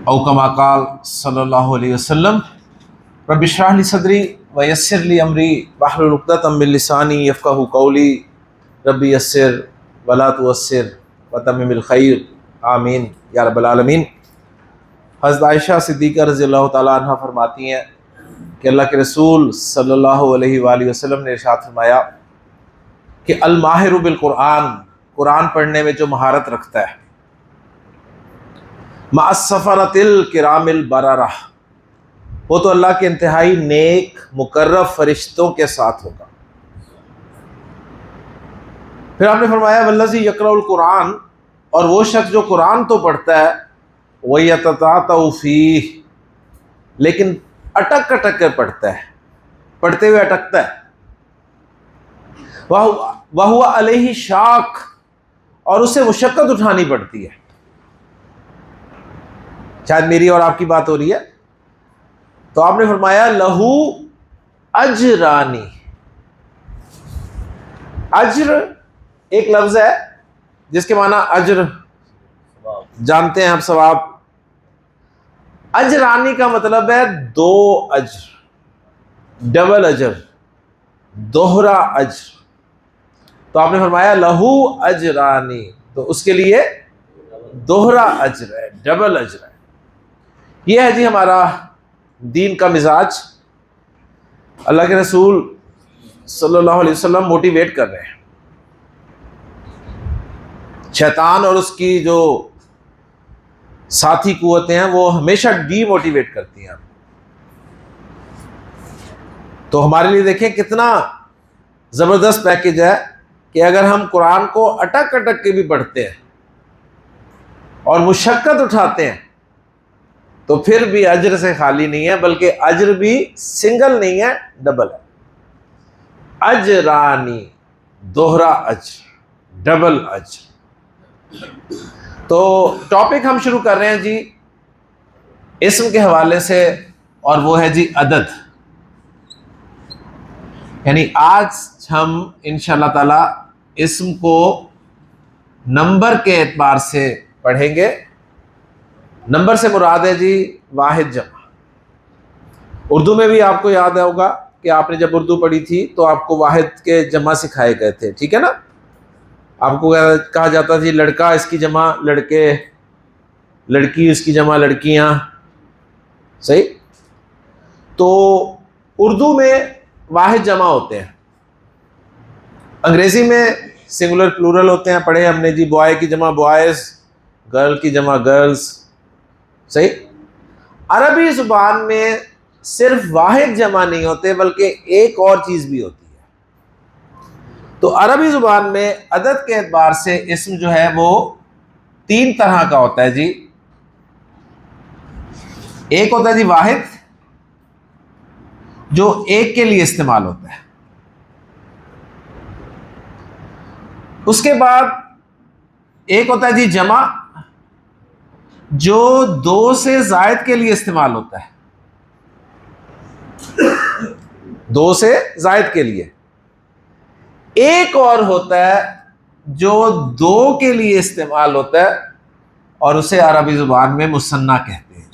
औ कमा क़ाल सल्लल्लाहु अलैहि वसल्लम रब्बि इश्रह ली सदरी व यस्सिर ली अमरी वहलुल उक़दतम मिन लिसानी यफ़क़हू क़ौली रब्बि यस्सिर वला तुअस्सिर व तम्मिमिल खैर आमीन या रब्बल आलमीन। हज़रत आयशा सिद्दीक़ा रज़ियल्लाहु तआला अन्हा फरमाती हैं कि अल्लाह के रसूल सल्लल्लाहु अलैहि वसल्लम ने इरशाद फरमाया कि अल माहिरु बिल क़ुरआन, कुरान पढ़ने में जो महारत रखता है, मअस सफ़रतिल किरामिल बररा, वो तो अल्लाह के इंतहाई नेक मुकर्रब फरिश्तों के साथ होगा। फिर आपने फरमाया वल्लज़ी यक़रउल कुरान, और वो शख्स जो कुरान तो पढ़ता है, वह यततातउ फ़ीह, लेकिन अटक अटक कर पढ़ता है, पढ़ते हुए अटकता है। वह हुआ अलैहि शाक, और उसे मुशक्क़त उठानी पड़ती है। शायद मेरी और आपकी बात हो रही है, तो आपने फरमाया लहू अजरानी। अज्र एक लफ्ज है जिसके माना अज्र जानते हैं आप, सवाब। अजरानी का मतलब है दो अज्र, डबल अज्र, दोहरा अज्र। तो आपने फरमाया लहू अजरानी, तो उसके लिए दोहरा अज्र है, डबल अज्र है। यह है जी हमारा दीन का मिजाज। अल्लाह के रसूल सल्लल्लाहु अलैहि वसल्लम मोटिवेट कर रहे हैं। शैतान और उसकी जो साथी कुव्वतें हैं वो हमेशा डीमोटिवेट करती हैं। तो हमारे लिए देखें कितना ज़बरदस्त पैकेज है कि अगर हम कुरान को अटक अटक के भी पढ़ते हैं और मुशक्कत उठाते हैं, तो फिर भी अज्र से खाली नहीं है, बल्कि अज्र भी सिंगल नहीं है, डबल है। अजरानी, दोहरा अज्र, डबल अज्र। तो टॉपिक हम शुरू कर रहे हैं जी इस्म के हवाले से, और वो है जी अदद। यानी आज हम इंशाअल्लाह ताला इस्म को नंबर के एतबार से पढ़ेंगे। नंबर से मुराद है जी वाहिद जमा। उर्दू में भी आपको याद होगा कि आपने जब उर्दू पढ़ी थी तो आपको वाहिद के जमा सिखाए गए थे, ठीक है ना। आपको कहा जाता था जी लड़का इसकी जमा लड़के, लड़की इसकी जमा लड़कियां, सही। तो उर्दू में वाहिद जमा होते हैं, अंग्रेजी में सिंगुलर प्लूरल होते हैं। पढ़े हमने जी बॉय की जमा बॉयज़, गर्ल की जमा गर्ल्स, सही। अरबी ज़ुबान में सिर्फ वाहिद जमा नहीं होते, बल्कि एक और चीज़ भी होती है। तो अरबी ज़ुबान में अदद के एतबार से इस्म जो है वो तीन तरह का होता है जी। एक होता है जी वाहिद, जो एक के लिए इस्तेमाल होता है। उसके बाद एक होता है जी जमा, जो दो से जायद के लिए इस्तेमाल होता है, दो से जायद के लिए। एक और होता है जो दो के लिए इस्तेमाल होता है, और उसे अरबी जुबान में मुसन्ना कहते हैं।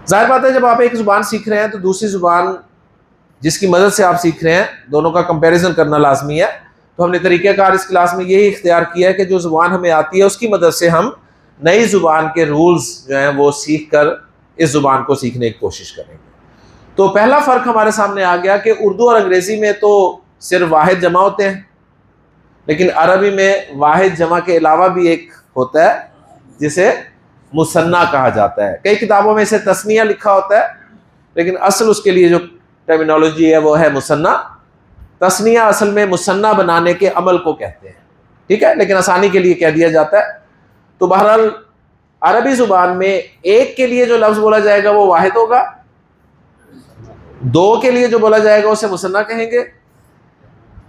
जाहिर बात है जब आप एक जुबान सीख रहे हैं तो दूसरी जुबान जिसकी मदद से आप सीख रहे हैं, दोनों का कंपैरिजन करना लाजमी है। तो हमने तरीक़ेकार इस क्लास में यही इख्तियार किया है कि जो ज़ुबान हमें आती है उसकी मदद से हम नई ज़ुबान के रूल्स जो हैं वो सीख कर इस ज़ुबान को सीखने की कोशिश करेंगे। तो पहला फ़र्क हमारे सामने आ गया कि उर्दू और अंग्रेज़ी में तो सिर्फ वाहिद जमा होते हैं, लेकिन अरबी में वाहिद जमा के अलावा भी एक होता है जिसे मुसन्ना कहा जाता है। कई किताबों में इसे तस्निया लिखा होता है, लेकिन असल उसके लिए जो टर्मिनोलॉजी है वो है मुसन्ना। तस्निया असल में मुसन्ना बनाने के अमल को कहते हैं, ठीक है, लेकिन आसानी के लिए कह दिया जाता है। तो बहरहाल अरबी ज़ुबान में एक के लिए जो लफ्ज़ बोला जाएगा वो वाहिद होगा, दो के लिए जो बोला जाएगा उसे मुसन्ना कहेंगे,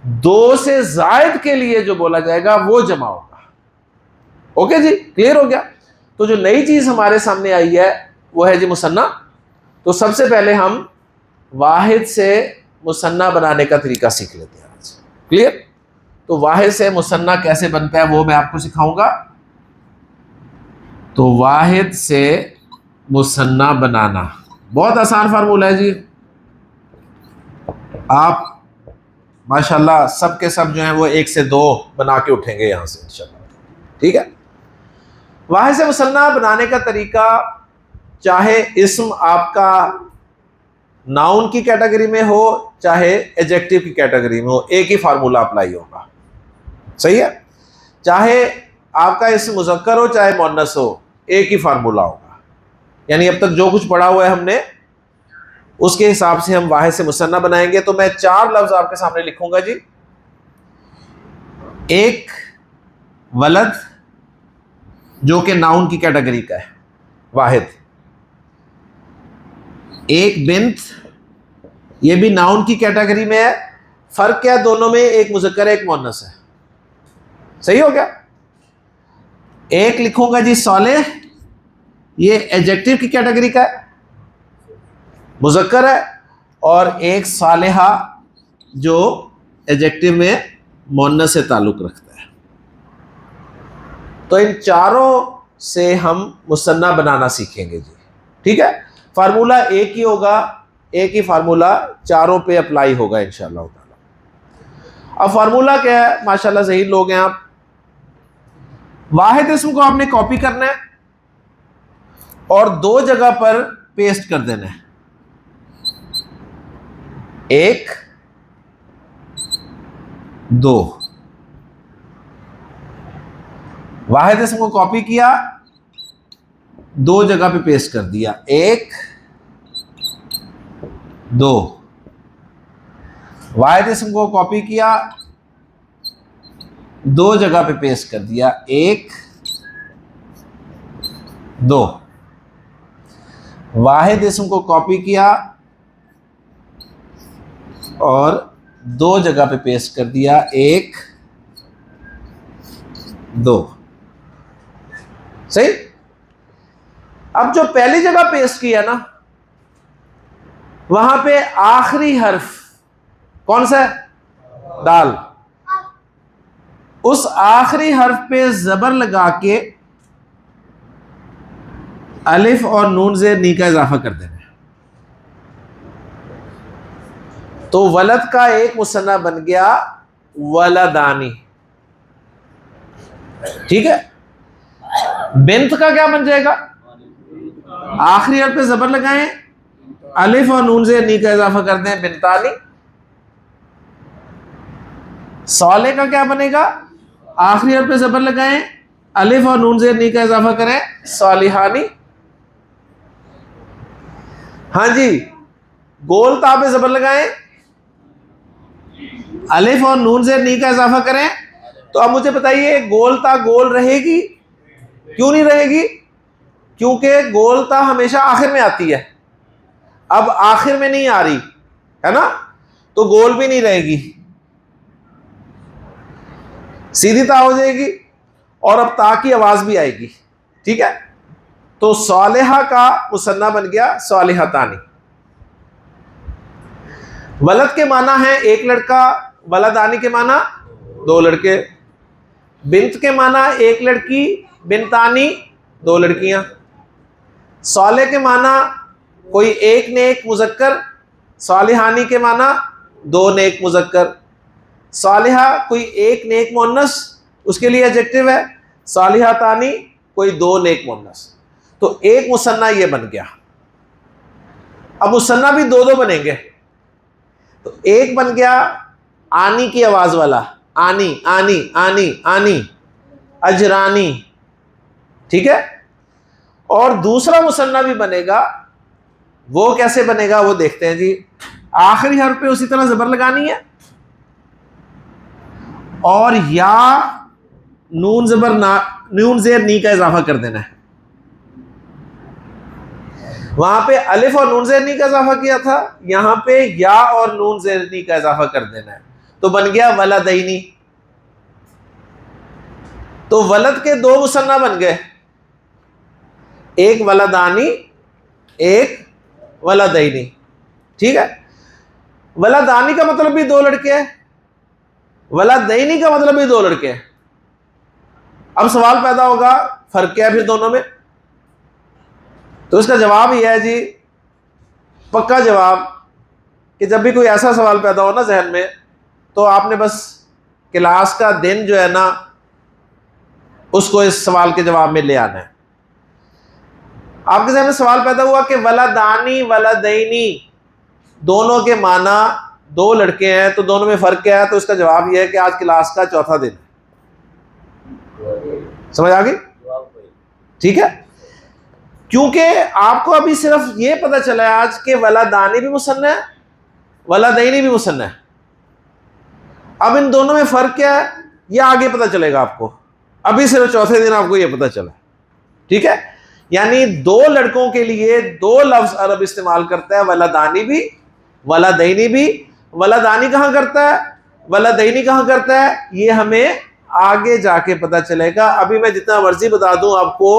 दो से जायद के लिए जो बोला जाएगा वो जमा होगा। ओके जी, क्लियर हो गया। तो जो नई चीज़ हमारे सामने आई है वो है जी मुसन्ना। तो सबसे पहले हम वाहिद से मुसन्ना बनाने का तरीका सीख लेते हैं आज, क्लियर। तो वाहिद से मुसन्ना कैसे बनता है वो मैं आपको सिखाऊंगा। तो वाहिद से मुसन्ना बनाना बहुत आसान फार्मूला है जी। आप माशाल्लाह सब के सब जो हैं वो 1 से 2 बना के उठेंगे यहां से इंशाल्लाह। ठीक है, वाहिद से मुसन्ना बनाने का तरीका, चाहे इस्म आपका नाउन की कैटेगरी में हो चाहे एडजेक्टिव की कैटेगरी में हो, एक ही फार्मूला अप्लाई होगा। सही है, चाहे आपका इस्म मुज़क्कर हो चाहे मुअन्नस हो, एक ही फार्मूला होगा। यानी अब तक जो कुछ पढ़ा हुआ है हमने उसके हिसाब से हम वाहिद से मुसन्ना बनाएंगे। तो मैं 4 लफ्ज आपके सामने लिखूंगा जी। एक वलद जो कि नाउन की कैटेगरी का है वाहिद, एक बिन्त ये भी नाउन की कैटेगरी में है। फर्क क्या है दोनों में, एक मुज़क्कर है एक मुअन्नस है। सही हो गया। एक लिखूंगा जी सालेह, ये एडजेक्टिव की कैटेगरी का है, मुज़क्कर है। और एक सालेहा जो एडजेक्टिव में मुअन्नस से ताल्लुक रखता है। तो इन चारों से हम मुसन्ना बनाना सीखेंगे जी। ठीक है, फार्मूला एक ही होगा, एक ही फार्मूला चारों पे अप्लाई होगा इंशाअल्लाह ताला। अब फार्मूला क्या है, माशाल्लाह ज़हीन लोग हैं आप। वाहिद इस्म को आपने कॉपी करना है और 2 जगह पर पेस्ट कर देना है। एक, 2, वाहिद इस्म को कॉपी किया, 2 जगह पे पेस्ट कर दिया। 1, 2, वाहिद इस्म को कॉपी किया, 2 जगह पे पेस्ट कर दिया। 1, 2, वाहिद इस्म को कॉपी किया और 2 जगह पे पेस्ट कर दिया। 1, 2। सही। अब जो पहली जगह पेस्ट किया ना, वहां पे आखिरी हर्फ कौन सा है, दाल, उस आखिरी हर्फ पे जबर लगा के अलिफ और नून ज़ेर नी का इजाफा कर देना है। तो वलद का एक मुसन्ना बन गया वलदानी। ठीक है, बिन्त का क्या बन जाएगा, आखिरी हर्फ पे जबर लगाएं, अलिफ और नून ज़ेर नी का इजाफा कर दें, बिन्तानी। साले का क्या बनेगा, आखिरी हर्फ पे जबर लगाएं, अलिफ और नून ज़ेर नी का इजाफा करें, सालिहानी। हाँ जी, गोल ता पे जबर लगाएं, अलिफ और नून ज़ेर नी का इजाफा करें। तो अब मुझे बताइए गोल ता गोल रहेगी, क्यों नहीं रहेगी, क्योंकि गोल ता हमेशा आखिर में आती है। अब आखिर में नहीं आ रही है ना, तो गोल भी नहीं रहेगी, सीधी ता हो जाएगी और अब ता की आवाज भी आएगी। ठीक है, तो सालेहा का मुसन्ना बन गया सालिहतानी। वलद के माना है एक लड़का, वलदानी के माना 2 लड़के। बिन्त के माना एक लड़की, बिन्तानी 2 लड़कियां। साले के माना कोई एक नेक मुज़क्कर, सालिहानी के माना 2 नेक मुज़क्कर। सालिहा कोई एक नेक मुअन्नस, उसके लिए एडजेक्टिव है। सालिहातानी कोई 2 नेक मुअन्नस। तो एक मुसन्ना ये बन गया। अब मुसन्ना भी 2-2 बनेंगे। तो एक बन गया आनी की आवाज वाला, आनी आनी आनी आनी, अजरानी। ठीक है, और दूसरा मुसन्ना भी बनेगा। वो कैसे बनेगा वो देखते हैं जी। आखिरी हर्फ पे उसी तरह जबर लगानी है और या नून जबर ना, नून ज़ेर नी का इजाफा कर देना है। वहां पे अलिफ और नून ज़ेर नी का इजाफा किया था, यहां पे या और नून ज़ेर नी का इजाफा कर देना है। तो बन गया वलदैनी। तो वलद के 2 मुसन्ना बन गए, एक वलदानी एक वलदैनी। ठीक है, वलदानी का मतलब भी 2 लड़के हैं, वलदैनी का मतलब भी दो लड़के हैं। अब सवाल पैदा होगा फर्क क्या है फिर दोनों में? तो इसका जवाब यह है जी, पक्का जवाब, कि जब भी कोई ऐसा सवाल पैदा हो ना जहन में, तो आपने बस क्लास का दिन जो है ना उसको इस सवाल के जवाब में ले आना है। आपके जहन में सवाल पैदा हुआ कि वलदानी वलदैनी दोनों के माना दो लड़के हैं, तो दोनों में फर्क क्या है? तो इसका जवाब यह है कि आज क्लास का चौथा दिन। समझ आ गई? ठीक है, क्योंकि आपको अभी सिर्फ ये पता चला है आज के वलदानी भी मुसन्ना है, वलदैनी भी मुसन्ना है। अब इन दोनों में फर्क क्या है ये आगे पता चलेगा आपको, अभी सिर्फ चौथे दिन आपको ये पता चला। ठीक है, यानी दो लड़कों के लिए दो लफ्ज अरब इस्तेमाल करता है, वलदानी भी वलदैनी भी। वलदानी कहां करता है, वलदैनी कहां करता है, ये हमें आगे जाके पता चलेगा। अभी मैं जितना मर्जी बता दूं आपको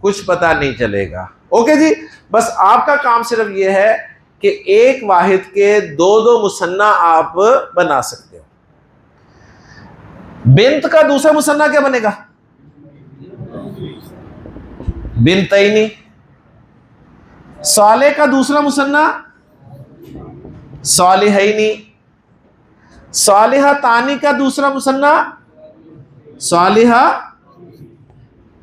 कुछ पता नहीं चलेगा। ओके जी, बस आपका काम सिर्फ ये है कि एक वाहिद के दो दो मुसन्ना आप बना सकते हो। बिन्त का दूसरा मुसन्ना क्या बनेगा? बिनतैनी। साले का दूसरा मुसन्ना सालिहैनी। सालिहा तानी का दूसरा मुसन्ना सालिहा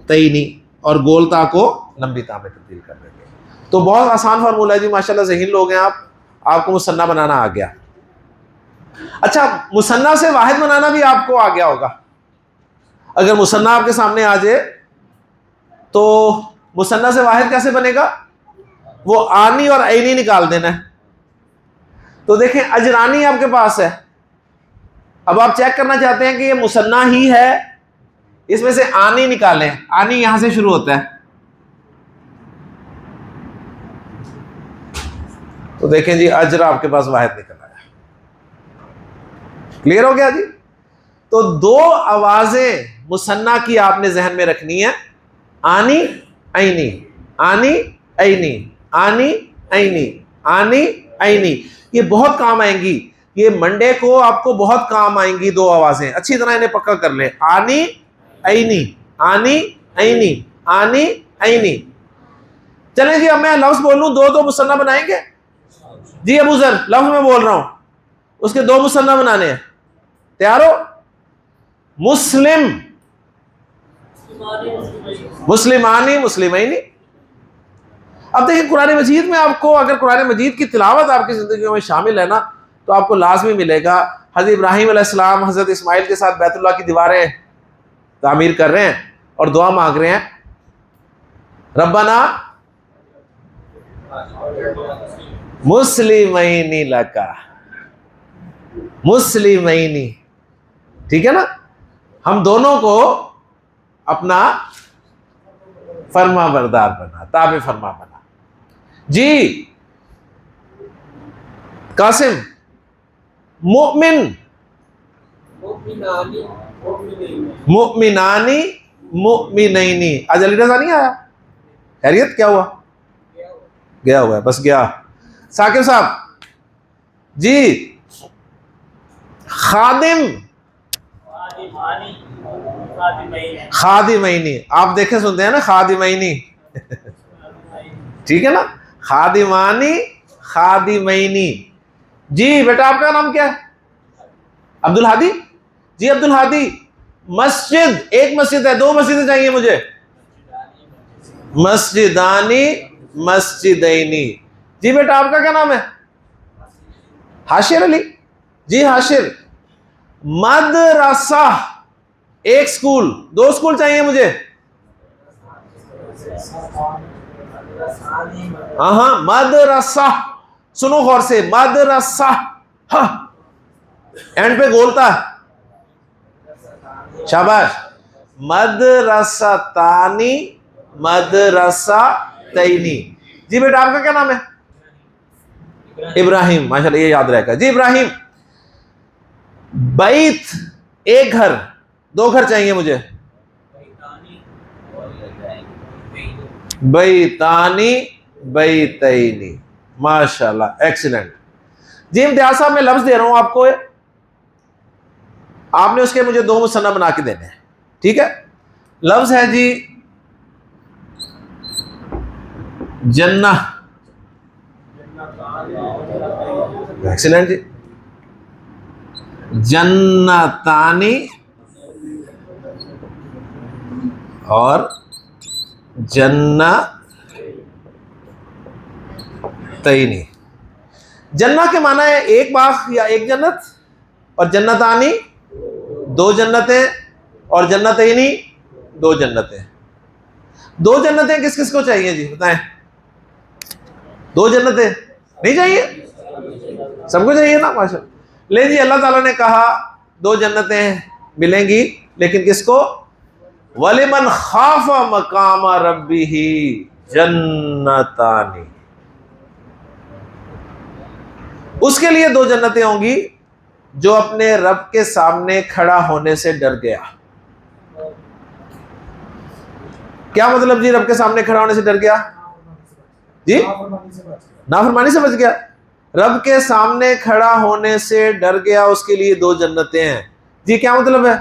तैनी, और गोलता को लंबी ता में तब्दील कर देंगे। तो बहुत आसान फार्मूला है जी, माशाल्लाह ज़हीन लोग हैं आप, आपको मुसन्ना बनाना आ गया। अच्छा, मुसन्ना से वाहिद बनाना भी आपको आ गया होगा। अगर मुसन्ना आपके सामने आ जाए तो मुसन्ना से वाहिद कैसे बनेगा? वो आनी और ऐनी निकाल देना है। तो देखें, अजरानी आपके पास है। अब आप चेक करना चाहते हैं कि ये मुसन्ना ही है, इसमें से आनी निकालें। आनी यहां से शुरू होता है, तो देखें जी अजरा आपके पास वाहिद निकल आया। क्लियर हो गया जी? तो दो आवाजें मुसन्ना की आपने जहन में रखनी है, आनी ऐनी, आनी ऐनी, आनी ऐनी, आनी ऐनी। ये बहुत काम आएंगी, ये मंडे को आपको बहुत काम आएंगी दो आवाजें। अच्छी तरह इन्हें पक्का कर ले, आनी ऐनी, आनी ऐनी, आनी ऐनी। चलें जी, अब मैं लफ्ज बोलूं, दो दो मुसन्ना बनाएंगे जी। अबू जर, लफ्ज में बोल रहा हूं, उसके दो मुसन्ना बनाने हैं, तैयार हो? मुस्लिम, मुस्लिमानी, मुस्लिमैनी। अब देखिए, कुरान मजीद में आपको, अगर कुरान मजीद की तिलावत आपकी जिंदगी में शामिल है ना, तो आपको लाजमी मिलेगा। हज़रत इब्राहीम अलैहिस्सलाम हज़रत इस्माइल के साथ बैतुल्लाह की दीवारें तामीर कर रहे हैं और दुआ मांग रहे हैं, रब्बना मुस्लिमैनी लका, मुस्लिमैनी। ठीक है ना, हम दोनों को अपना फरमा बरदार बना, ताबे फरमा बना जी। कासिम, मुमिन, मुमिनानी, मुमिनैनी। आज अली रजा नहीं आया? खैरियत? क्या हुआ? गया हुआ है, बस गया। साकिब साहब जी, खादिम, खादिमैनी। आप देखे सुनते हैं ना, खादिमैनी। ठीक है ना, खादिमानी, खादिमैनी। जी बेटा, आपका नाम क्या है? अब्दुल हादी जी। अब्दुल हादी, मस्जिद, एक मस्जिद है, दो मस्जिदें चाहिए मुझे। मस्जिदानी, मस्जिदैनी। जी बेटा, आपका क्या नाम है? हाशिर अली जी। हाशिर, मदरसा, एक स्कूल, दो स्कूल चाहिए मुझे। हाँ हाँ, मदरसा, सुनो गौर से, मदरसा, हाँ एंड पे गोलता, शाबाश। मदरसतानी, मदरसा तैनी। जी बेटा, आपका क्या नाम है? इब्राहिम, माशाल्लाह, ये याद रहेगा जी। इब्राहिम, बैत, एक घर, दो घर चाहिए मुझे। बैतानी, बैतैनी। माशाल्लाह, एक्सीलेंट जी। इम्तियाज साहब, मैं लफ्ज दे रहा हूं आपको, आपने उसके मुझे 2 मुसन्ना बना के देने हैं, ठीक है। लफ्ज है जी जन्ना, एक्सीलेंट जी, जन्नतानी और जन्नतैनी। जन्ना के माना है एक बाग या एक जन्नत, और जन्नतानी 2 जन्नतें, और जन्नतैनी 2 जन्नतें। 2 जन्नतें किस किस को चाहिए जी बताएं? 2 जन्नतें नहीं चाहिए? सबको चाहिए ना, माशा। ले जी, अल्लाह ताला ने कहा 2 जन्नतें मिलेंगी, लेकिन किसको? वलिमन खाफा मकामा रब्बिही जन्नतानी। उसके लिए 2 जन्नतें होंगी जो अपने रब के सामने खड़ा होने से डर गया। क्या मतलब जी, रब के सामने खड़ा होने से डर गया जी? नाफरमानी से बच गया। रब के सामने खड़ा होने से डर गया, उसके लिए 2 जन्नतें हैं जी। क्या मतलब है?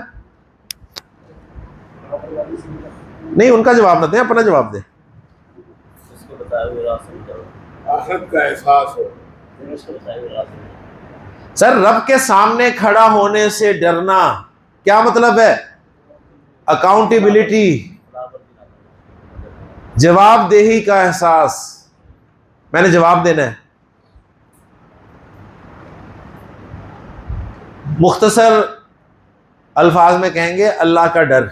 नहीं, उनका जवाब न दें, अपना जवाब दें। आखिरत का एहसास हो। सर, रब के सामने खड़ा होने से डरना क्या मतलब है? अकाउंटेबिलिटी, जवाबदेही का एहसास। मैंने जवाब देना है। मुख्तसर अल्फाज में कहेंगे अल्लाह का डर।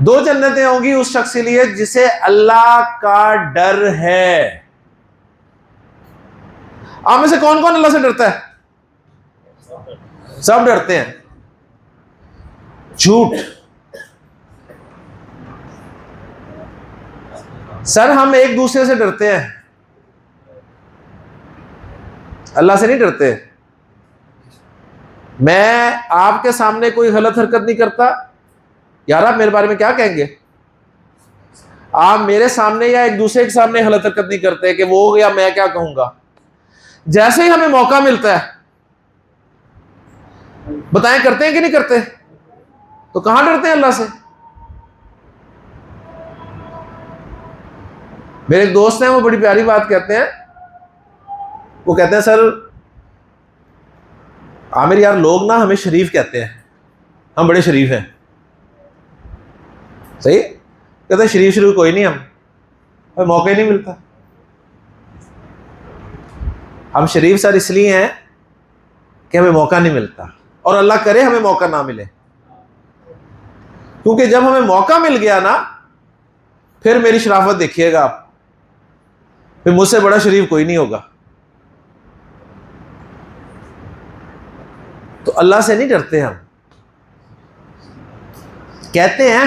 2 जन्नतें होंगी उस शख्स के लिए जिसे अल्लाह का डर है। आप में से कौन कौन अल्लाह से डरता है? सब डरते हैं। झूठ। सर, हम एक दूसरे से डरते हैं, अल्लाह से नहीं डरते। मैं आपके सामने कोई गलत हरकत नहीं करता, यार आप मेरे बारे में क्या कहेंगे? आप मेरे सामने या एक दूसरे के सामने गलत हरकत नहीं करते कि वो या मैं क्या कहूंगा। जैसे ही हमें मौका मिलता है, बताएं करते हैं कि नहीं करते? तो कहां डरते हैं अल्लाह से? मेरे एक दोस्त हैं, वो बड़ी प्यारी बात कहते हैं। वो कहते हैं सर आमिर यार, लोग ना हमें शरीफ कहते हैं, हम बड़े शरीफ हैं। सही? कहते हैं शरीफ शरीफ कोई नहीं, हमें मौका ही नहीं मिलता। हम शरीफ सर इसलिए हैं कि हमें मौका नहीं मिलता, और अल्लाह करे हमें मौका ना मिले, क्योंकि जब हमें मौका मिल गया ना, फिर मेरी शराफत देखिएगा आप, फिर मुझसे बड़ा शरीफ कोई नहीं होगा। तो अल्लाह से नहीं डरते हम, कहते हैं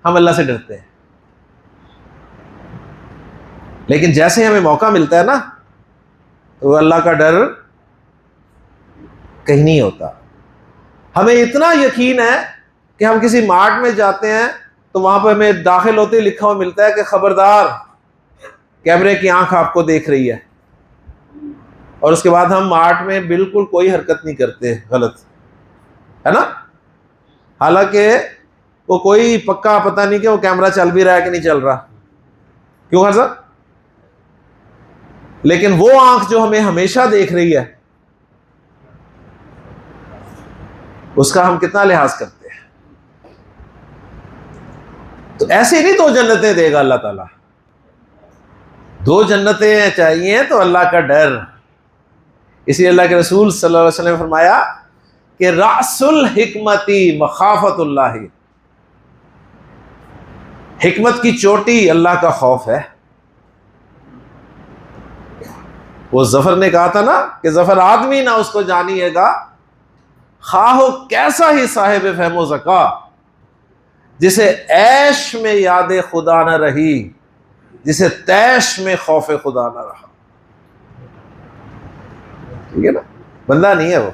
हम अल्लाह से डरते हैं, लेकिन जैसे हमें मौका मिलता है ना, तो अल्लाह का डर कहीं नहीं होता। हमें इतना यकीन है कि हम किसी मार्ट में जाते हैं तो वहां पर हमें दाखिल होते ही लिखा हुआ मिलता है कि खबरदार कैमरे की आंख आपको देख रही है, और उसके बाद हम मार्ट में बिल्कुल कोई हरकत नहीं करते गलत, है ना। हालांकि वो कोई पक्का पता नहीं कि वो कैमरा चल भी रहा है कि नहीं चल रहा, क्यों है सर? लेकिन वो आंख जो हमें हमेशा देख रही है, उसका हम कितना लिहाज करते हैं। तो ऐसे नहीं 2 जन्नतें देगा अल्लाह ताला, 2 जन्नतें चाहिए तो अल्लाह का डर। इसलिए अल्लाह के रसूल सल्लल्लाहु अलैहि वसल्लम ने फरमाया कि रासुल हिकमती मखाफतुल्लाह, हिकमत की चोटी अल्लाह का खौफ है। वो जफर ने कहा था ना कि जफर आदमी ना उसको जानिएगा, खाहो कैसा ही साहिब फहमो ज़का, जिसे ऐश में याद खुदा न रही, जिसे तैश में खौफ खुदा न रहा। ठीक है ना, बंदा नहीं है वो,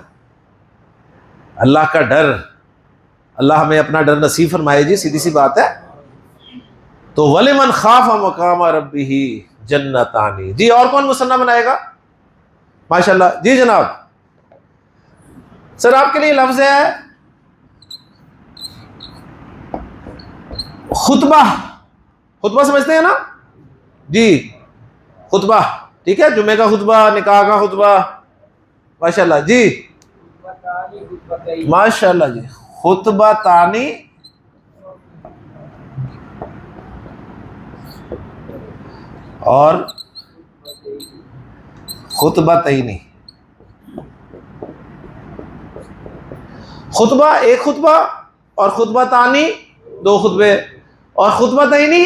अल्लाह का डर। अल्लाह हमें अपना डर नसीब फरमाए जी, सीधी सी बात है। तो वलिमन खाफा मकामा रब्बिही जन्नतानी जी। और कौन मुसन्ना बनाएगा? माशाल्लाह जी जनाब। सर आपके लिए लफ्ज है खुतबा। खुतबा समझते हैं ना जी, खुतबा, ठीक है, जुमे का खुतबा, निकाह का खुतबा, माशाल्लाह जी, माशाल्लाह जी, खुतबा तानी और खुतबा तईनी। खुतबा एक खुतबा और खुतबा तानी दो खुतबे और खुतबा तईनी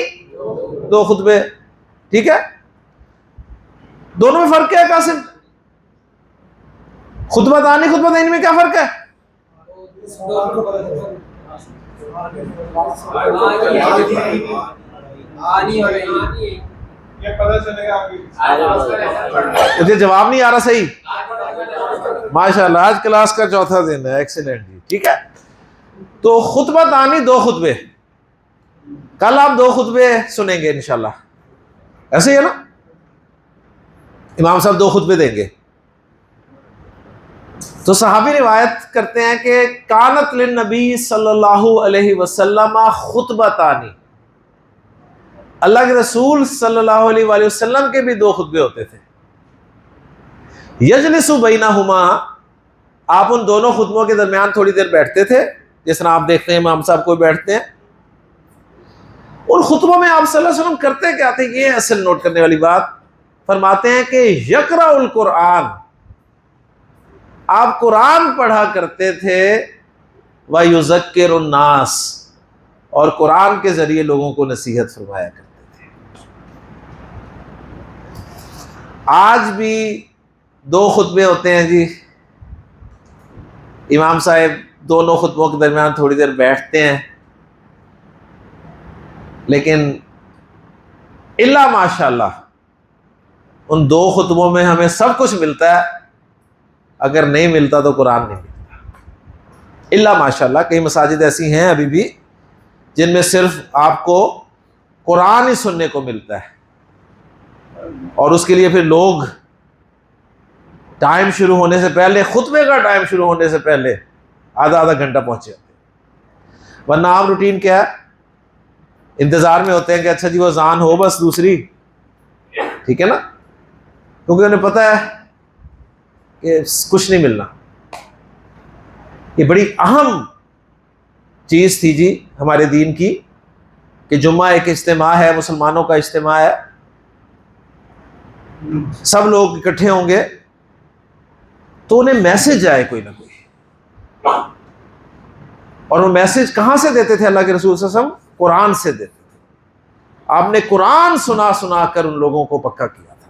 दो खुतबे, ठीक है। दोनों में फर्क क्या है कासिम? खुतबा तानी खुतबा तईनी में क्या फर्क है? मुझे जवाब नहीं आ रहा सही। माशाल्लाह आज क्लास का चौथा दिन है, एक्सीलेंट जी, ठीक है। तो खुतबा तानी दो खुतबे, कल आप दो खुतबे सुनेंगे इंशाल्लाह, ऐसे ही है ना, इमाम साहब दो खुतबे देंगे। तो सहाबी रिवायत करते हैं कि कानत लिन नबी सल्लल्लाहु अलैहि वसल्लम खुतबतानी, अल्लाह के रसूल सल्लल्लाहु अलैहि वसल्लम के भी दो खुतबे होते थे। यजलिसु बैनहुमा, आप उन दोनों खुतबों के दरमियान थोड़ी देर बैठते थे, जिस तरह आप देखते हैं इमाम साहब को बैठते हैं। उन खुतबों में आप सल्लल्लाहु अलैहि वसल्लम करते क्या थे, ये असल नोट करने वाली बात। फरमाते हैं कि यक़राउल कुरान, आप कुरान पढ़ा करते थे, व युज़क्किरुन नास, और कुरान के जरिए लोगों को नसीहत फरमाया करते थे। आज भी दो खुतबे होते हैं जी, इमाम साहब दोनों खुतबों के दरमियान थोड़ी देर बैठते हैं, लेकिन इल्ला माशाल्लाह उन दो खुतबों में हमें सब कुछ मिलता है, अगर नहीं मिलता तो कुरान नहीं मिलता। इल्ला माशाल्लाह कई मसाजिद ऐसी हैं अभी भी जिनमें सिर्फ आपको कुरान ही सुनने को मिलता है, और उसके लिए फिर लोग टाइम शुरू होने से पहले, खुतबे का टाइम शुरू होने से पहले आधा आधा घंटा पहुंचे होते हैं। वरना आप रूटीन क्या है, इंतजार में होते हैं कि अच्छा जी वो अज़ान हो बस दूसरी, ठीक है ना, क्योंकि उन्हें पता है कि कुछ नहीं मिलना। ये बड़ी अहम चीज़ थी जी हमारे दीन की कि जुम्मा एक इज्तिमा है, मुसलमानों का इज्तिमा है, सब लोग इकट्ठे होंगे तो उन्हें मैसेज आए कोई ना कोई, और वो मैसेज कहां से देते थे अल्लाह के रसूल सल्लल्लाहु अलैहि वसल्लम? कुरान से देते थे। आपने कुरान सुना सुना कर उन लोगों को पक्का किया था,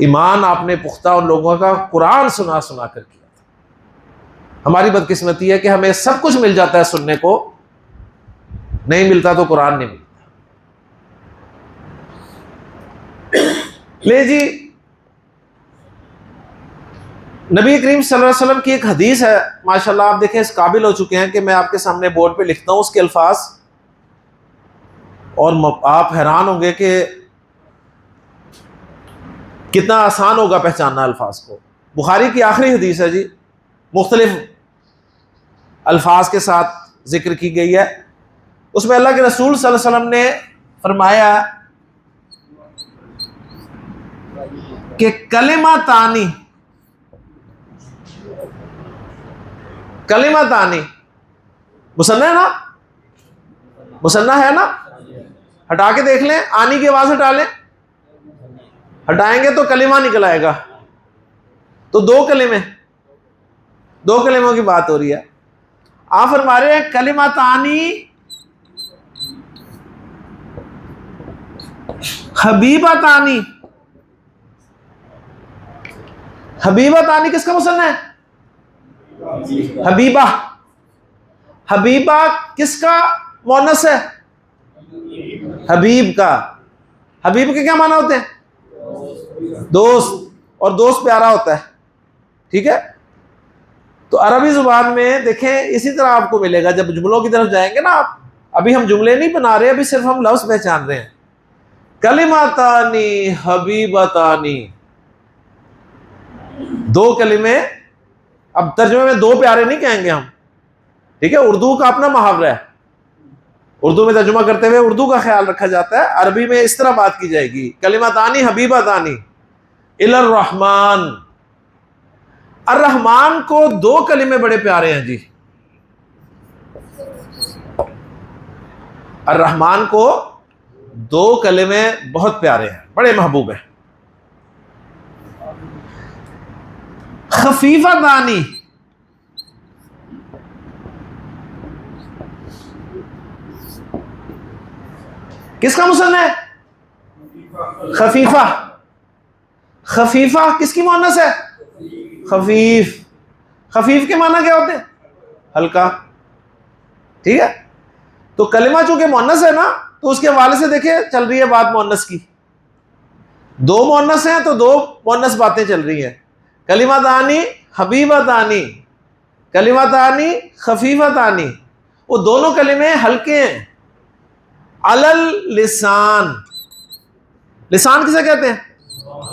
ईमान आपने पुख्ता उन लोगों का कुरान सुना सुना कर किया था। हमारी बदकिस्मती है कि हमें सब कुछ मिल जाता है सुनने को, नहीं मिलता तो कुरान नहीं मिलता। ले जी, नबी करीम सल्लल्लाहु अलैहि वसल्लम की एक हदीस है, माशाल्लाह आप देखें इस काबिल हो चुके हैं कि मैं आपके सामने बोर्ड पे लिखता हूं उसके अल्फाज, और आप हैरान होंगे कि कितना आसान होगा पहचानना अल्फाज को। बुखारी की आखिरी हदीस है जी, मुख्तलिफ अल्फाज के साथ जिक्र की गई है। उसमें अल्लाह के रसूल सल्लल्लाहु अलैहि वसल्लम ने फरमाया कि कलिमा तानी, कलिमा तानी मुसन्ना है ना, मुसन्ना है ना, हटा के देख लें, आनी की आवाज हटा लें, हटाएंगे तो कलिमा निकल आएगा। तो दो कलिमे, दो कलिमों की बात हो रही है। आप फरमा रहे हैं कलिमा तानी हबीबा तानी। हबीबा तानी किसका मुसन्ना है? हबीबा। हबीबा किसका मोनस है? हबीब का। हबीब के क्या माना होते हैं? दोस्त, और दोस्त प्यारा होता है, ठीक है। तो अरबी जुबान में देखें इसी तरह आपको मिलेगा, जब जुमलों की तरफ जाएंगे ना आप, अभी हम जुमले नहीं बना रहे, अभी सिर्फ हम लफ्ज पहचान रहे हैं। कलिमातानी हबीबतानी, दो कलिमे अब तर्जुमे में दो प्यारे नहीं कहेंगे हम, ठीक है, उर्दू का अपना मुहावरा है, उर्दू में तर्जुमा करते हुए उर्दू का ख्याल रखा जाता है। अरबी में इस तरह बात की जाएगी, कलिमतानी हबीबतानी इलर रहमान। अर्रहमान को दो कलिमे बड़े प्यारे हैं जी, अर्रहमान को दो कलिमे बहुत प्यारे हैं, बड़े महबूब हैं। खफीफतानी, किसका मुसन्ना है? खफीफा। खफीफा किसकी मुअन्नस है? खफीफ। खफीफ के माना क्या होते हैं? हल्का, ठीक है। तो कलिमा चूंकि मुअन्नस है ना, तो उसके हवाले से देखिए चल रही है बात मुअन्नस की। दो मुअन्नस हैं तो दो मुअन्नस बातें चल रही हैं। कलिमतानी हबीबतानी, कलिमतानी खफीफतानी, वो दोनों कलिमे हल्के हैं। अलल लिसान, लिसान किसे कहते हैं?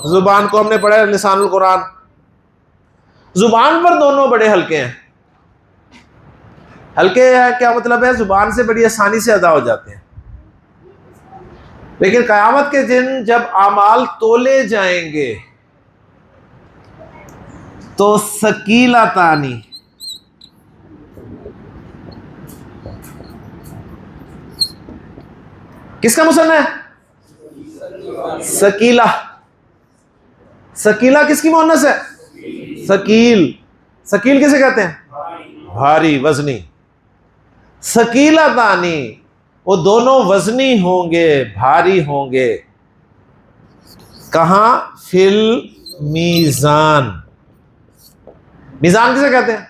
जुबान को, हमने पढ़ा है लिसानुल कुरान। जुबान पर दोनों बड़े हल्के हैं। हल्के हैं क्या मतलब है? जुबान से बड़ी आसानी से अदा हो जाते हैं। लेकिन कयामत के दिन जब आमाल तोले जाएंगे तो सकीलतानी, किसका मुसन्ना है? सकीला। सकीला किसकी मुअन्नस है? सकील। सकील किसे कहते हैं? भारी, वजनी। सकीलतानी, वो दोनों वजनी होंगे, भारी होंगे। कहां? फिल मीजान। मीजान किसे कहते हैं?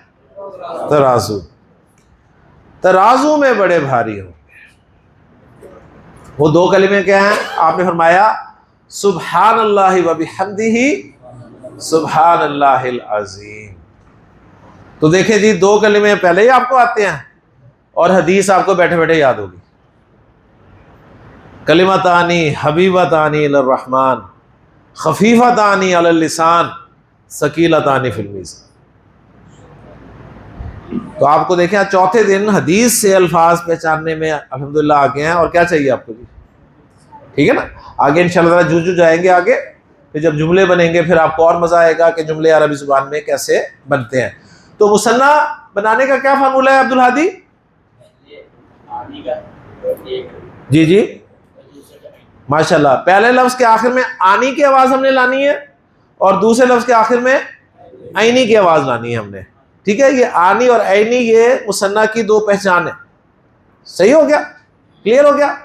तराजू। तराजू में बड़े भारी होंगे। वो दो कलिमे क्या हैं? आपने फरमाया सुब्हानल्लाहि व बिहम्दिही सुब्हानल्लाहिल अज़ीम। तो देखिए जी, दो कलिमे पहले ही आपको आते हैं और हदीस आपको बैठे बैठे याद होगी। कलिमतानी हबीबतानी इलर रहमान खफीफतानी अलल लिसान सकीलतानी फिल मीज़ान। तो आपको देखें चौथे दिन हदीस से अल्फाज पहचानने में अल्हम्दुलिल्लाह आगे हैं। और क्या चाहिए आपको जी? ठीक है ना। आगे इंशाअल्लाह जूझ जाएंगे आगे, फिर जब जुमले बनेंगे फिर आपको और मजा आएगा कि जुमले अरबी जुबान में कैसे बनते हैं। तो मुसन्ना बनाने का क्या फार्मूला है अब्दुल हादी? जी जी माशाल्लाह। पहले लफ्ज के आखिर में आनी की आवाज हमने लानी है और दूसरे लफ्ज के आखिर में आईनी की आवाज लानी है हमने, ठीक है। ये आनी और ऐनी ये मुसन्ना की दो पहचान है। सही हो गया? क्लियर हो गया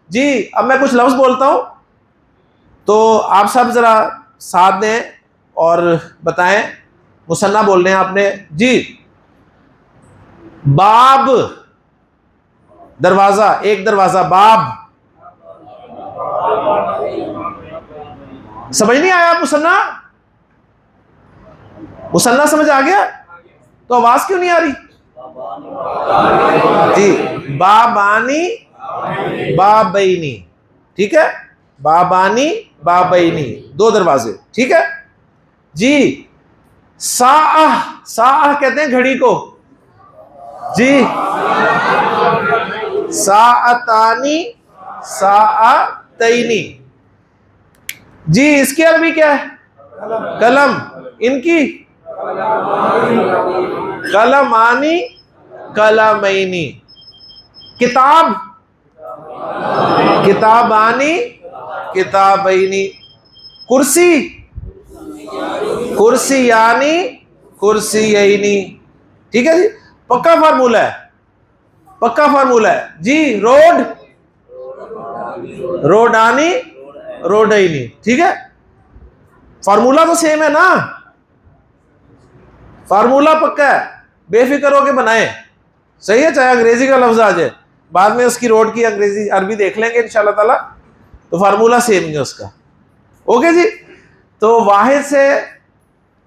जी। अब मैं कुछ लफ्ज बोलता हूं तो आप सब जरा साथ दें और बताएं। मुसन्ना बोलने हैं आपने जी। बाब, दरवाजा, एक दरवाजा, बाब। समझ नहीं आया मुसन्ना? मुसन्ना समझ आ गया? तो आवाज क्यों नहीं आ रही जी? बाबानी बाबैनी, ठीक है। बाबानी बाबैनी, दो दरवाजे, ठीक है जी। साह, साह कहते हैं घड़ी को जी। साअतानी साअतैनी जी। इसकी अरबी क्या है? कलम। इनकी कलमानी कलमैनी। किताब किताबानी किताबैनी। कुर्सी कुर्सियानी कुर्सियैनी, ठीक है जी। पक्का फार्मूला है, पक्का फार्मूला है जी। रोड रोडानी रोडैनी, ठीक है। फार्मूला तो सेम है ना, फार्मूला पक्का है, बेफिक्र होके बनाए। सही है, चाहे अंग्रेजी का लफ्ज आ जाए, बाद में उसकी रोड की अंग्रेजी अरबी देख लेंगे इंशाल्लाह ताला, तो फार्मूला सेम है उसका। ओके जी। तो वाहिद से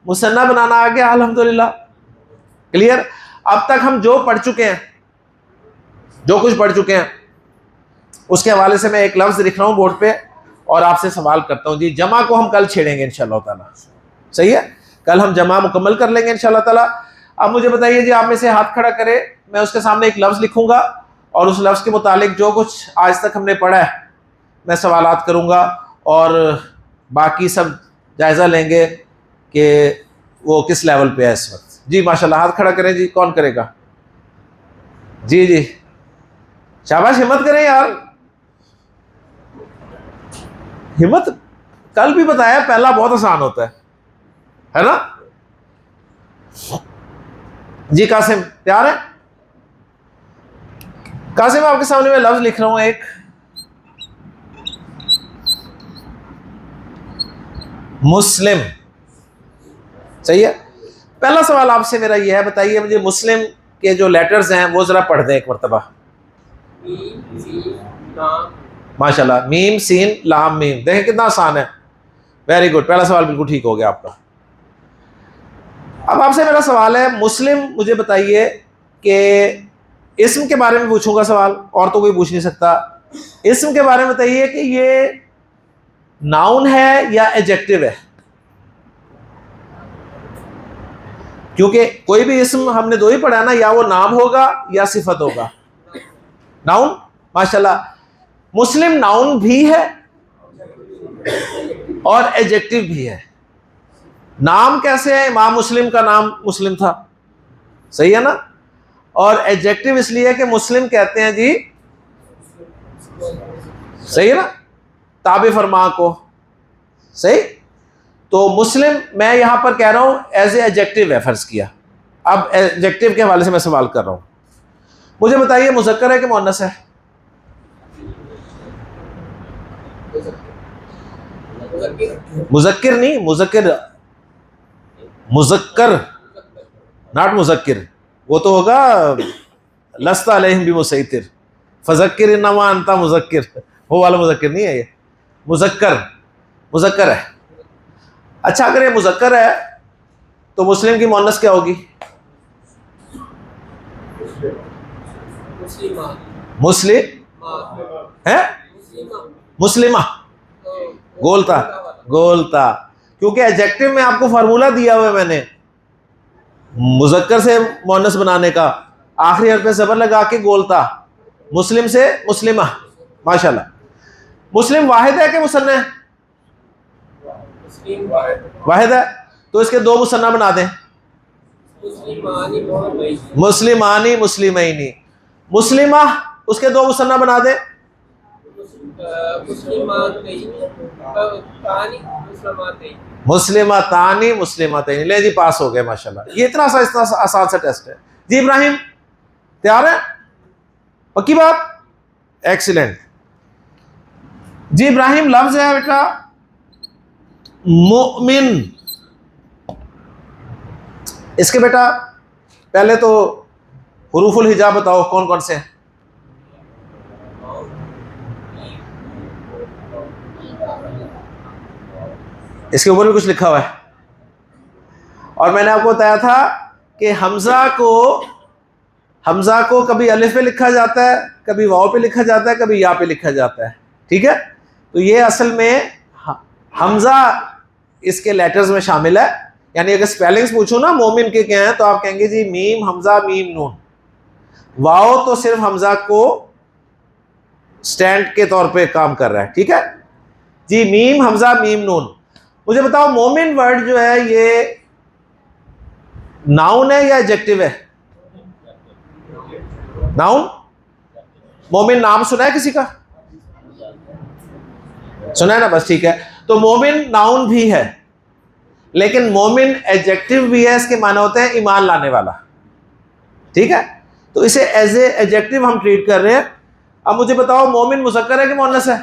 मुसन्ना बनाना आ गया अल्हम्दुलिल्लाह। क्लियर? अब तक हम जो पढ़ चुके हैं, जो कुछ पढ़ चुके हैं, उसके हवाले से मैं एक लफ्ज लिख रहा हूं बोर्ड पे और आपसे सवाल करता हूं जी। जमा को हम कल छेड़ेंगे इंशाल्लाह ताला। सही है, कल हम जमा मुकम्मल कर लेंगे इंशाल्लाह ताला। अब मुझे बताइए जी, आप में से हाथ खड़ा करे, मैं उसके सामने एक लफ्ज़ लिखूंगा और उस लफ्ज़ के मुतालिक जो कुछ आज तक हमने पढ़ा है मैं सवालात करूंगा और बाकी सब जायज़ा लेंगे कि वो किस लेवल पे है इस वक्त। जी माशाल्लाह, हाथ खड़ा करें जी, कौन करेगा? जी जी, शाबाश, हिम्मत करें यार, हिम्मत। कल भी बताया पहला बहुत आसान होता है ना? जी कासिम, तैयार है? कासिम, आपके सामने मैं लफ्ज लिख रहा हूं एक, मुस्लिम। सही है? पहला सवाल आपसे मेरा यह है, बताइए मुझे मुस्लिम के जो लेटर्स हैं वो जरा पढ़ दें एक मरतबा। माशाल्लाह, मीम सीन लाम मीम, देखें कितना आसान है। वेरी गुड, पहला सवाल बिल्कुल ठीक हो गया आपका। अब आपसे मेरा सवाल है, मुस्लिम मुझे बताइए कि इस्म के बारे में पूछूंगा सवाल, और तो कोई पूछ नहीं सकता। इस्म के बारे में बताइए कि ये नाउन है या एडजेक्टिव है, क्योंकि कोई भी इस्म हमने दो ही पढ़ा ना, या वो नाम होगा या सिफत होगा। नाउन, माशाल्लाह, मुस्लिम नाउन भी है और एडजेक्टिव भी है। नाम कैसे है? इमाम मुस्लिम का नाम मुस्लिम था, सही है ना? और एडजेक्टिव इसलिए कि मुस्लिम कहते हैं जी, सही है ना, ताबे फरमा को, सही। तो मुस्लिम मैं यहां पर कह रहा हूं एज ए एडजेक्टिव है, फर्ज किया। अब एडजेक्टिव के हवाले से मैं सवाल कर रहा हूं, मुझे बताइए मुज़क्कर है कि मुअन्नस है? मुज़क्किर नहीं, मुज़क्किर, मुज़क्कर नॉट मुज़क्किर, वो तो होगा लस्ता अलैहिम बिमुसैतिर, फज़क्किर इन्नमा अंता मुज़क्किर, वो वाला मुज़क्किर नहीं है ये, मुज़क्कर, मुज़क्कर है। अच्छा, अगर ये मुज़क्कर है तो मुस्लिम की मुअन्नस क्या होगी? मुस्लिम है, मुस्लिमा, गोलता, गोलता, क्योंकि एडजेक्टिव में आपको फार्मूला दिया हुआ है मैंने मुज़क्कर से मुअन्नस बनाने का, आखिरी हर्फ पे ज़बर लगा के गोलता, मुस्लिम से मुस्लिमा। माशाल्लाह, मुस्लिम वाहिद है कि मुसन्ना है? वाहिद है, तो इसके दो मुसन्ना बना दें, मुस्लिमानी मुस्लिमैनी। मुस्लिमा, उसके दो मुसन्ना बना दें, मुस्लिमातानी मुस्लिमातैनी। ले जी, पास हो गए माशाल्लाह। ये इतना आसान सा टेस्ट है जी। इब्राहिम, तैयार है? पक्की बात? एक्सीलेंट जी। इब्राहिम, लफ्ज है बेटा मोमिन। इसके बेटा पहले तो हुरूफुल हिजा बताओ कौन कौन से हैं? इसके ऊपर भी कुछ लिखा हुआ है, और मैंने आपको बताया था कि हमजा को कभी अलिफ पे लिखा जाता है, कभी वाव पे लिखा जाता है, कभी या पे लिखा जाता है, ठीक है? तो ये असल में हमजा इसके लेटर्स में शामिल है। यानी अगर स्पेलिंग्स पूछो ना मोमिन के क्या हैं, तो आप कहेंगे जी मीम हमजा मीम नून। वाव तो सिर्फ हमजा को स्टैंड के तौर पे काम कर रहा है, ठीक है जी। मीम हमजा मीम नून। मुझे बताओ मोमिन वर्ड जो है ये नाउन है या एडजेक्टिव है? नाउन। मोमिन नाम सुना है किसी का? सुना है ना, बस ठीक है। तो मोमिन नाउन भी है, लेकिन मोमिन एडजेक्टिव भी है। इसके माने होते हैं ईमान लाने वाला, ठीक है? तो इसे एज ए एडजेक्टिव हम ट्रीट कर रहे हैं। अब मुझे बताओ मोमिन मुज़क्कर है कि मुअन्नस है?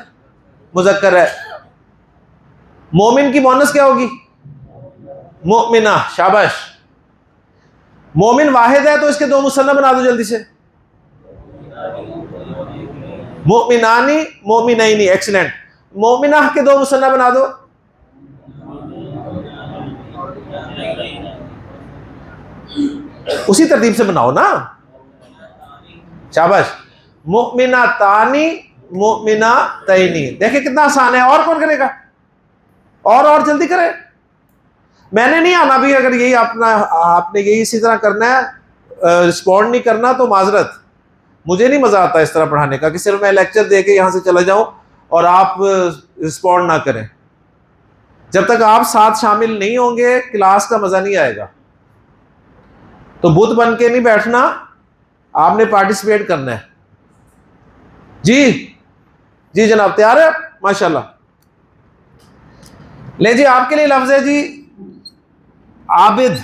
मुज़क्कर है। मोमिन की मुअन्नस क्या होगी? मोमिना, शाबाश। मोमिन वाहिद है तो इसके दो मुसन्ना बना दो जल्दी से, मोमिनानी मोमिनैनी, एक्सीलेंट। मोमिना के दो मुसन्ना बना दो, उसी तरतीब से बनाओ ना, शाबाश। मोमिना तानी मोमिना तैनी, देखिए कितना आसान है। और कौन करेगा? और जल्दी करें। मैंने नहीं आना भी, अगर यही आपने यही इसी तरह करना है, रिस्पॉन्ड नहीं करना तो माजरत। मुझे नहीं मजा आता इस तरह पढ़ाने का कि सिर्फ मैं लेक्चर दे के यहां से चला जाऊं और आप रिस्पॉन्ड ना करें। जब तक आप साथ शामिल नहीं होंगे क्लास का मजा नहीं आएगा। तो बुत बन के नहीं बैठना, आपने पार्टिसिपेट करना है। जी जी जनाब, तैयार है? माशाल्लाह। ले जी, आपके लिए लफ्ज है जी आबिद।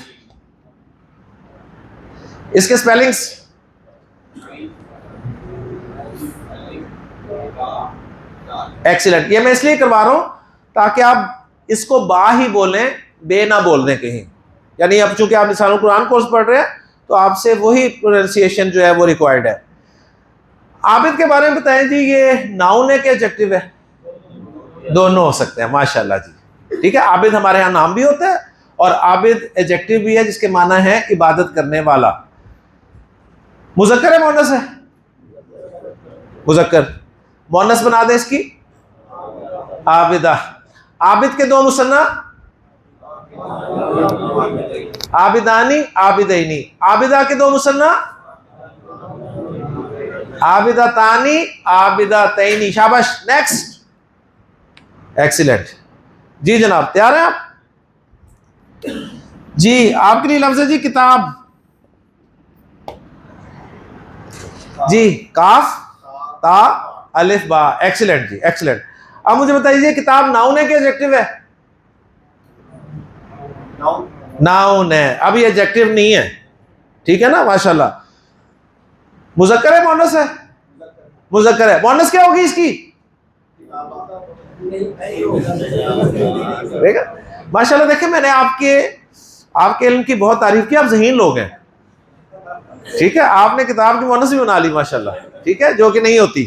इसके स्पेलिंग्स एक्सीलेंट। ये मैं इसलिए करवा रहा हूं ताकि आप इसको बा ही बोलें, बे ना बोल दें कहीं। यानी अब चूंकि आप लिसानुल कुरान कोर्स पढ़ रहे हैं तो आपसे वही प्रोनाउंसिएशन जो है वो रिक्वायर्ड है। आबिद के बारे में बताएं जी, ये नाउन है कि एडजेक्टिव है? दोनों हो सकते हैं, माशाल्लाह जी। ठीक है, आबिद हमारे यहाँ नाम भी होता है और आबिद एडजेक्टिव भी है, जिसके माना है इबादत करने वाला। मुज़क्कर है मुअन्नस है? मुज़क्कर। मुअन्नस बना दे इसकी आबिदा। आबिद के दो मुसन्ना, आबिदानी आबिदैनी। आबिदा के दो मुसन्ना, आबिदातानी आबिदातैनी। शाबाश, नेक्स्ट। एक्सीलेंट जी जनाब, तैयार हैं आप? जी आपके लिए लफ्ज़ है जी किताब। जी काफ ता अलिफ बा। एक्सीलेंट जी, एक्सीलेंट। अब मुझे बताइए, किताब नाउन है कि एडजेक्टिव है? नाउन है। अब ये एडजेक्टिव नहीं है, ठीक है ना? माशाल्लाह। मुज़क्कर है मुअन्नस है? मुज़क्कर है। मुअन्नस क्या होगी इसकी? देखा माशाल्लाह। देखें, मैंने आपके इल्म की बहुत तारीफ की। आप ज़हीन लोग हैं, ठीक है? आपने किताब की मुअन्नस भी बना ली माशाल्लाह, ठीक है, जो कि नहीं होती।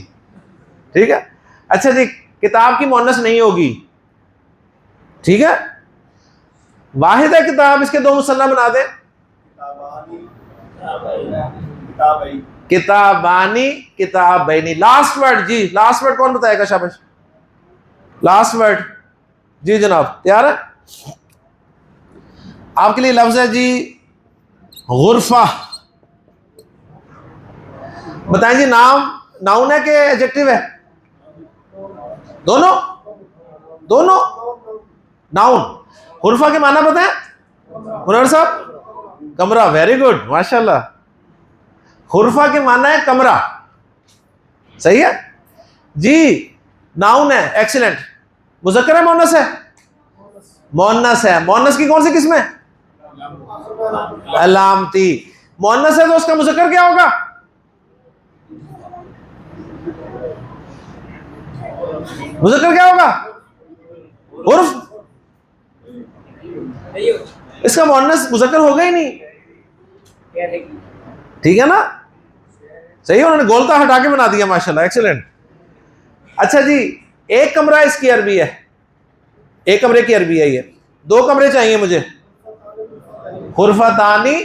ठीक है, अच्छा जी, किताब की मुअन्नस नहीं होगी, ठीक है? वाहिद है किताब, इसके दो मुसन्ना बना दें। किताबानी किताबैनी। लास्ट वर्ड जी, लास्ट वर्ड कौन बताएगा? शाबाश, लास्ट वर्ड। जी जनाब, तैयार है? आपके लिए लफ्ज है जी गुरफा। बताएं जी, नाउन है कि एडजेक्टिव है? दोनों, दोनों नाउन। गुरफा के माना बताएं मुनव्वर साहब। कमरा। वेरी गुड, माशाल्लाह। गुरफा के माना है कमरा, सही है जी। नाउन है, एक्सीलेंट। मुज़क्कर है मुअन्नस है? मुअन्नस है। मुअन्नस की कौन सी किस्म है? अलामती। मुअन्नस है तो उसका मुज़क्कर क्या होगा? मुज़क्कर क्या होगा? उर्फ। इसका मुअन्नस मुज़क्कर होगा ही नहीं, ठीक है ना? सही है, उन्होंने गोलता हटा के बना दिया, माशाल्लाह, एक्सीलेंट। अच्छा जी, एक कमरा इसकी अरबी है, एक कमरे की अरबी है ये। दो कमरे चाहिए मुझे, गुरफतानी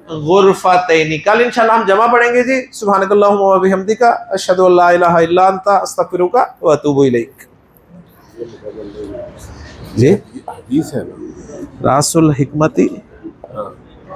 गुरफतैनी। कल इंशाल्लाह हम जमा पढ़ेंगे जी। सुब्हानकल्लाहुम्मा व बिहम्दिका अशहदु अल्ला इलाहा इल्ला अंता अस्तगफिरुका व अतूबु इलैक। जी हदीस है रासुल हिकमती